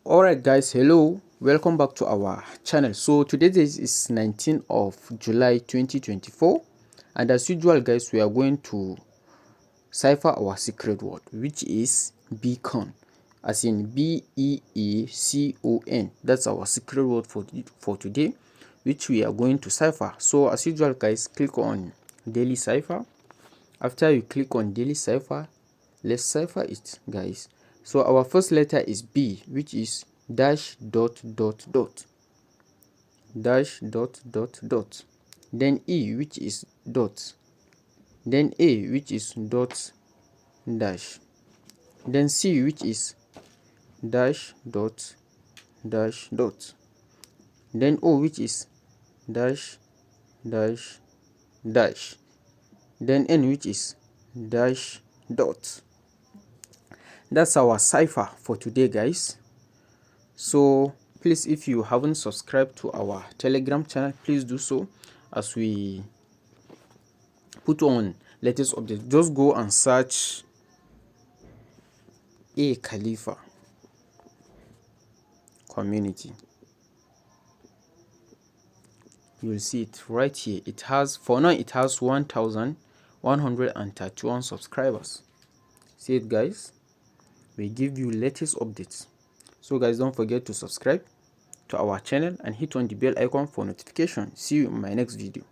Alright guys, hello, welcome back to our channel. So today is 19th of July 2024, and as usual guys, we are going to cipher our secret word, which is beacon, as in beecon. That's our secret word for today, which we are going to cipher. So as usual guys, click on daily cipher. After you click on daily cipher, let's cipher it guys. So our first letter is B, which is dash dot dot dot, dash dot dot dot, then E, which is dot, then A, which is dot dash, then C, which is dash dot dash dot, then O, which is dash dash dash, then N, which is dash dot. That's our cipher for today guys. So please, if you haven't subscribed to our Telegram channel, please do so. As we put on latest updates, just go and search A Khalifa community. You'll see it right here. It has, for now it has 1131 subscribers. See it guys, we give you latest updates. So guys, don't forget to subscribe to our channel and hit on the bell icon for notification. See you in my next video.